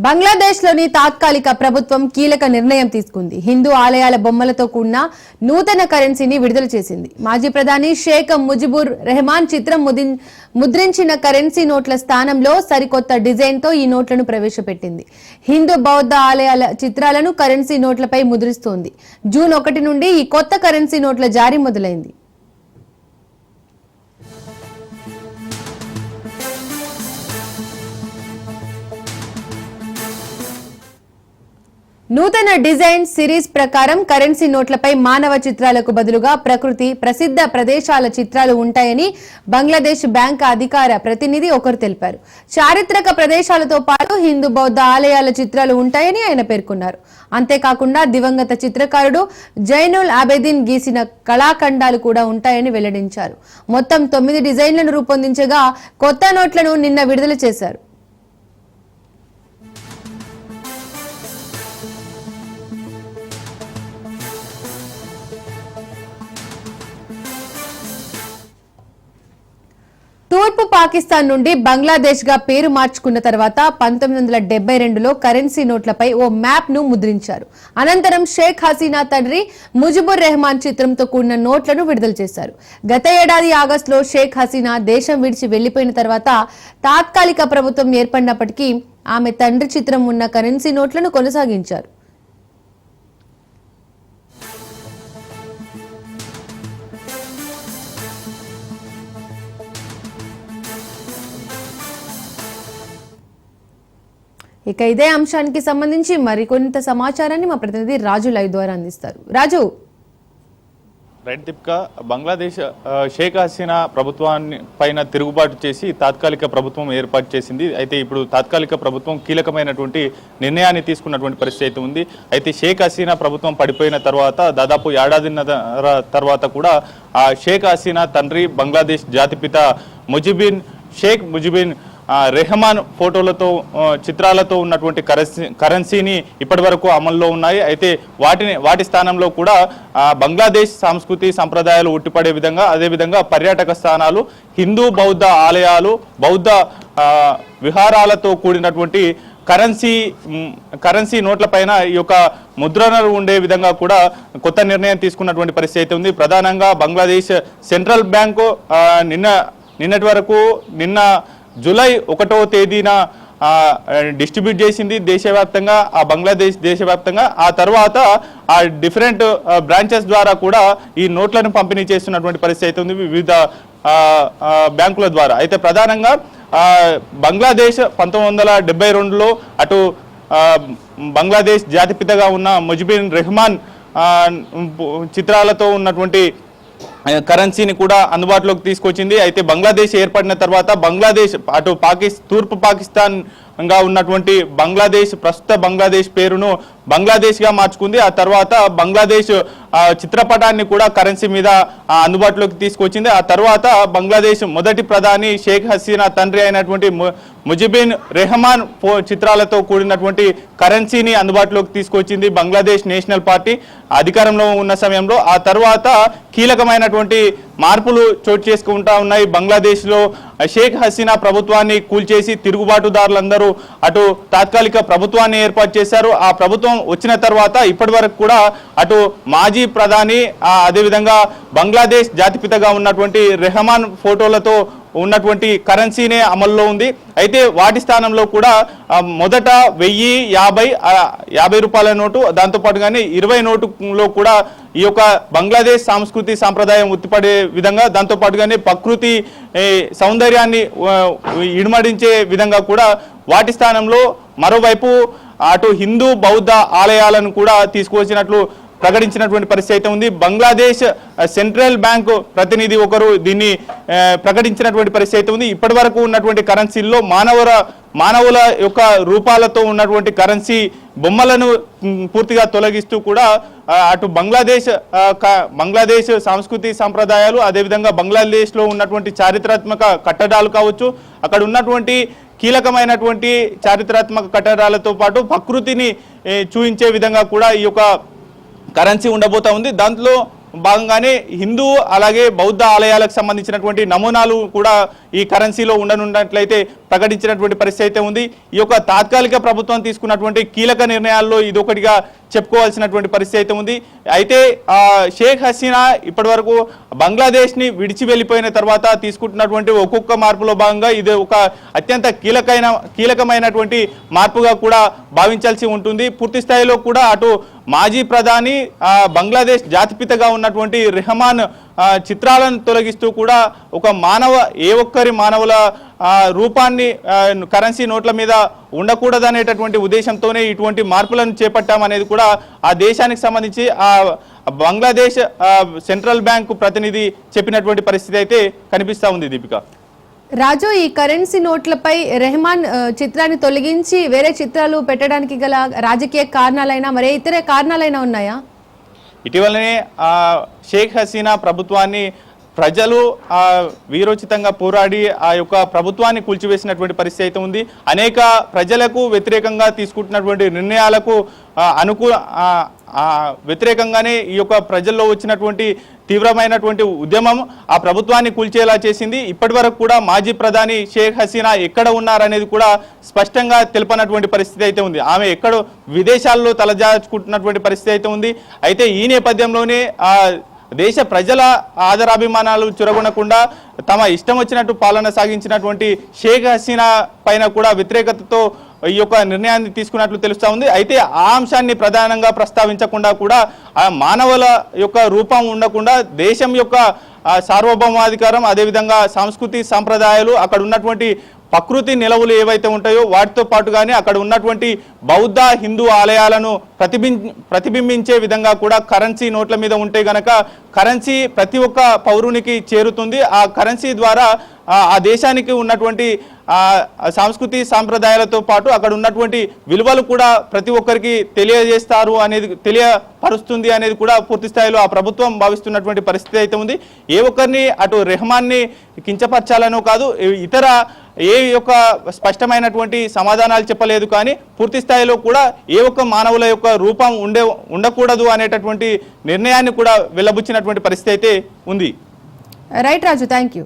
బంగ్లాదేశ్లోని తాత్కాలిక ప్రభుత్వం కీలక నిర్ణయం తీసుకుంది. హిందూ ఆలయాల బొమ్మలతో కూడిన నూతన కరెన్సీని విడుదల చేసింది. మాజీ ప్రధాని షేక్ ముజిబుర్ రెహమాన్ చిత్రం ముద్రించిన కరెన్సీ నోట్ల స్థానంలో సరికొత్త డిజైన్తో ఈ నోట్లను ప్రవేశపెట్టింది. హిందూ బౌద్ధ ఆలయాల చిత్రాలను కరెన్సీ నోట్లపై ముద్రిస్తోంది. జూన్ 1 నుండి ఈ కొత్త కరెన్సీ నోట్ల జారీ మొదలైంది. నూతన డిజైన్ సిరీస్ ప్రకారం కరెన్సీ నోట్లపై మానవ చిత్రాలకు బదులుగా ప్రకృతి, ప్రసిద్ధ ప్రదేశాల చిత్రాలు ఉంటాయని బంగ్లాదేశ్ బ్యాంక్ అధికార ప్రతినిధి ఒకరు తెలిపారు. చారిత్రక ప్రదేశాలతో పాటు హిందూ బౌద్ధ ఆలయాల చిత్రాలు ఉంటాయని ఆయన పేర్కొన్నారు. అంతేకాకుండా దివంగత చిత్రకారుడు జైనుల్ ఆబెదీన్ గీసిన కళాఖండాలు కూడా ఉంటాయని వెల్లడించారు. మొత్తం 9 డిజైన్లను రూపొందించగా కొత్త నోట్లను నిన్న విడుదల చేశారు. తూర్పు పాకిస్తాన్ నుండి బంగ్లాదేశ్ గా పేరు మార్చుకున్న తర్వాత 1972లో కరెన్సీ నోట్లపై ఓ మ్యాప్ ను ముద్రించారు. అనంతరం షేక్ హసీనా తండ్రి ముజిబుర్ రెహమాన్ చిత్రంతో కూడిన నోట్లను విడుదల చేశారు. గత ఏడాది ఆగస్టులో షేక్ హసీనా దేశం విడిచి వెళ్లిపోయిన తర్వాత తాత్కాలిక ప్రభుత్వం ఏర్పడినప్పటికీ ఆమె తండ్రి చిత్రం ఉన్న కరెన్సీ నోట్లను కొనసాగించారు. ఇక ఇదే అంశానికి సంబంధించి మరికొంత సమాచారాన్ని మా ప్రతినిధి రాజు లైవ్ ద్వారా అందిస్తారు. రాజు, రైట్ దీపిక, బంగ్లాదేశ్ షేక్ హసీనా ప్రభుత్వాన్ని పైన తిరుగుబాటు చేసి తాత్కాలిక ప్రభుత్వం ఏర్పాటు చేసింది. అయితే ఇప్పుడు తాత్కాలిక ప్రభుత్వం కీలకమైనటువంటి నిర్ణయాన్ని తీసుకున్నటువంటి పరిస్థితి అయితే ఉంది. అయితే షేక్ హసీనా ప్రభుత్వం పడిపోయిన తర్వాత దాదాపు ఏడాదిన్నర తర్వాత కూడా ఆ షేక్ హసీనా తండ్రి బంగ్లాదేశ్ జాతిపిత షేక్ ముజిబుర్ రెహమాన్ ఫోటోలతో చిత్రాలతో ఉన్నటువంటి కరెన్సీని ఇప్పటి వరకు అమల్లో ఉన్నాయి. అయితే వాటి స్థానంలో కూడా బంగ్లాదేశ్ సంస్కృతి సంప్రదాయాలు ఉట్టిపడే విధంగా, అదేవిధంగా పర్యాటక స్థానాలు, హిందూ బౌద్ధ ఆలయాలు, బౌద్ధ విహారాలతో కూడినటువంటి కరెన్సీ నోట్ల పైన ఈ యొక్క ముద్రణలు ఉండే విధంగా కూడా కొత్త నిర్ణయం తీసుకున్నటువంటి పరిస్థితి అయితే ఉంది. ప్రధానంగా బంగ్లాదేశ్ సెంట్రల్ బ్యాంకు నిన్న జూలై 1వ తేదీన డిస్ట్రిబ్యూట్ చేసింది దేశవ్యాప్తంగా, బంగ్లాదేశ్ దేశవ్యాప్తంగా. ఆ తర్వాత ఆ డిఫరెంట్ బ్రాంచెస్ ద్వారా కూడా ఈ నోట్లను పంపిణీ చేస్తున్నటువంటి పరిస్థితి అయితే ఉంది వివిధ బ్యాంకుల ద్వారా. అయితే ప్రధానంగా బంగ్లాదేశ్ 1972లో అటు బంగ్లాదేశ్ జాతిపితగా ఉన్న ముజిబుర్ రెహమాన్ చిత్రాలతో ఉన్నటువంటి కరెన్సీని కూడా అందుబాటులోకి తీసుకొచ్చింది. అయితే బంగ్లాదేశ్ ఏర్పడిన తర్వాత బంగ్లాదేశ్ అటు తూర్పు పాకిస్తాన్ గా ఉన్నటువంటి ప్రస్తుత బంగ్లాదేశ్ పేరును బంగ్లాదేశ్గా మార్చుకుంది. ఆ తర్వాత బంగ్లాదేశ్ చిత్రపటాన్ని కూడా కరెన్సీ మీద అందుబాటులోకి తీసుకొచ్చింది. ఆ తర్వాత బంగ్లాదేశ్ మొదటి ప్రధాని షేక్ హసీనా తండ్రి అయినటువంటి ముజిబుర్ రెహమాన్ చిత్రాలతో కూడినటువంటి కరెన్సీని అందుబాటులోకి తీసుకొచ్చింది బంగ్లాదేశ్ నేషనల్ పార్టీ అధికారంలో ఉన్న సమయంలో. ఆ తర్వాత కీలకమైనటువంటి మార్పులు చోటు చేసుకుంటా ఉన్నాయి. బంగ్లాదేశ్లో షేక్ హసీనా ప్రభుత్వాన్ని కూల్చేసి తిరుగుబాటుదారులందరూ అటు తాత్కాలిక ప్రభుత్వాన్ని ఏర్పాటు చేశారు. ఆ ప్రభుత్వం వచ్చిన తర్వాత ఇప్పటి వరకు కూడా అటు మాజీ ప్రధాని, అదేవిధంగా బంగ్లాదేశ్ జాతిపితగా ఉన్నటువంటి రెహమాన్ ఫోటోలతో ఉన్నటువంటి కరెన్సీనే అమల్లో ఉంది. అయితే వాటి స్థానంలో కూడా మొదట 1050 రూపాయల నోటు, దాంతోపాటుగానే 20 నోటులో కూడా ఈ యొక్క బంగ్లాదేశ్ సంస్కృతి సాంప్రదాయం ఉత్తిపడే విధంగా, దాంతోపాటుగానే ప్రకృతి సౌందర్యాన్ని ఇనుమడించే విధంగా కూడా వాటి స్థానంలో మరోవైపు అటు హిందూ బౌద్ధ ఆలయాలను కూడా తీసుకువచ్చినట్లు ప్రకటించినటువంటి పరిస్థితి అయితే ఉంది. బంగ్లాదేశ్ సెంట్రల్ బ్యాంకు ప్రతినిధి ఒకరు దీన్ని ప్రకటించినటువంటి పరిస్థితి అయితే ఉంది. ఇప్పటి వరకు ఉన్నటువంటి కరెన్సీల్లో మానవుల యొక్క రూపాలతో ఉన్నటువంటి కరెన్సీ బొమ్మలను పూర్తిగా తొలగిస్తూ కూడా అటు బంగ్లాదేశ్ సంస్కృతి సంప్రదాయాలు, అదేవిధంగా బంగ్లాదేశ్లో ఉన్నటువంటి చారిత్రాత్మక కట్టడాలు కావచ్చు, అక్కడ ఉన్నటువంటి కీలకమైనటువంటి చారిత్రాత్మక కట్టడాలతో పాటు ప్రకృతిని చూపించే విధంగా కూడా ఈ యొక్క కరెన్సీ ఉండబోతా ఉంది. దాంట్లో భాగంగానే హిందూ అలాగే బౌద్ధ ఆలయాలకు సంబంధించినటువంటి నమూనాలు కూడా ఈ కరెన్సీలో ఉండనున్నట్లయితే ప్రకటించినటువంటి పరిస్థితి అయితే ఉంది. ఈ యొక్క తాత్కాలిక ప్రభుత్వం తీసుకున్నటువంటి కీలక నిర్ణయాల్లో ఇది ఒకటిగా చెప్పుకోవాల్సినటువంటి పరిస్థితి అయితే ఉంది. అయితే షేక్ హసీనా ఇప్పటి వరకు బంగ్లాదేశ్ని విడిచి వెళ్ళిపోయిన తర్వాత తీసుకుంటున్నటువంటి ఒక్కొక్క మార్పులో భాగంగా ఇది ఒక అత్యంత కీలకమైనటువంటి మార్పుగా కూడా భావించాల్సి ఉంటుంది. పూర్తి స్థాయిలో కూడా అటు మాజీ ప్రధాని బంగ్లాదేశ్ జాతిపితగా ఉన్నటువంటి రెహమాన్ చిత్రాలను తొలగిస్తూ కూడా ఒక ఏ ఒక్కరి మానవుల రూపాన్ని కరెన్సీ నోట్ల మీద ఉండకూడదనేటటువంటి ఉద్దేశంతోనే ఇటువంటి మార్పులను చేపట్టామనేది కూడా ఆ దేశానికి సంబంధించి ఆ బంగ్లాదేశ్ సెంట్రల్ బ్యాంకు ప్రతినిధి చెప్పినటువంటి పరిస్థితి అయితే కనిపిస్తూ ఉంది. దీపిక, రాజు, ఈ కరెన్సీ నోట్లపై రెహమాన్ చిత్రాన్ని తొలగించి వేరే చిత్రాలు పెట్టడానికి గల రాజకీయ కారణాలైనా మరే ఇతర కారణాలైనా ఉన్నాయా? ఇటీవలనే షేక్ హసీనా ప్రభుత్వాన్ని ప్రజలు వీరోచితంగా పోరాడి ఆ యొక్క ప్రభుత్వాన్ని కూల్చివేసినటువంటి పరిస్థితి అయితే ఉంది. అనేక ప్రజలకు వ్యతిరేకంగా తీసుకుంటున్నటువంటి నిర్ణయాలకు వ్యతిరేకంగానే ఈ యొక్క ప్రజల్లో వచ్చినటువంటి తీవ్రమైనటువంటి ఉద్యమం ఆ ప్రభుత్వాన్ని కూల్చేలా చేసింది. ఇప్పటి వరకు కూడా మాజీ ప్రధాని షేక్ హసీనా ఎక్కడ ఉన్నారనేది కూడా స్పష్టంగా తెలపనటువంటి పరిస్థితి అయితే ఉంది. ఆమె ఎక్కడో విదేశాల్లో తలదాచుకుంటున్నటువంటి పరిస్థితి అయితే ఉంది. అయితే ఈ నేపథ్యంలోనే దేశ ప్రజల ఆదరాభిమానాలు చురగొనకుండా తమ ఇష్టం వచ్చినట్టు పాలన సాగించినటువంటి షేక్ హసీనా పైన కూడా వ్యతిరేకతతో ఈ యొక్క నిర్ణయాన్ని తీసుకున్నట్లు తెలుస్తూ ఉంది. అయితే ఆ అంశాన్ని ప్రధానంగా ప్రస్తావించకుండా కూడా ఆ మానవుల యొక్క రూపం ఉండకుండా దేశం యొక్క సార్వభౌమాధికారం, అదేవిధంగా సంస్కృతి సంప్రదాయాలు, అక్కడ ఉన్నటువంటి ప్రకృతి నిలవులు ఏవైతే ఉంటాయో వాటితో పాటుగానే అక్కడ ఉన్నటువంటి బౌద్ధ హిందూ ఆలయాలను ప్రతిబింబించే విధంగా కూడా కరెన్సీ నోట్ల మీద ఉంటే గనక కరెన్సీ ప్రతి ఒక్క పౌరునికి చేరుతుంది. ఆ కరెన్సీ ద్వారా ఆ దేశానికి ఉన్నటువంటి సంస్కృతి సాంప్రదాయాలతో పాటు అక్కడ ఉన్నటువంటి విలువలు కూడా ప్రతి ఒక్కరికి తెలియపరుస్తుంది అనేది కూడా పూర్తి స్థాయిలో ఆ ప్రభుత్వం భావిస్తున్నటువంటి పరిస్థితి అయితే ఉంది. ఏ ఒక్కరిని అటు రెహమాన్ని కించపరచాలనో కాదు, ఇతర ఏ యొక్క స్పష్టమైనటువంటి సమాధానాలు చెప్పలేదు, కానీ పూర్తి స్థాయిలో కూడా ఏ ఒక్క మానవుల యొక్క రూపం ఉండకూడదు అనేటటువంటి నిర్ణయాన్ని కూడా వెళ్ళబుచ్చినటువంటి పరిస్థితి అయితే ఉంది. Right Raju, thank you.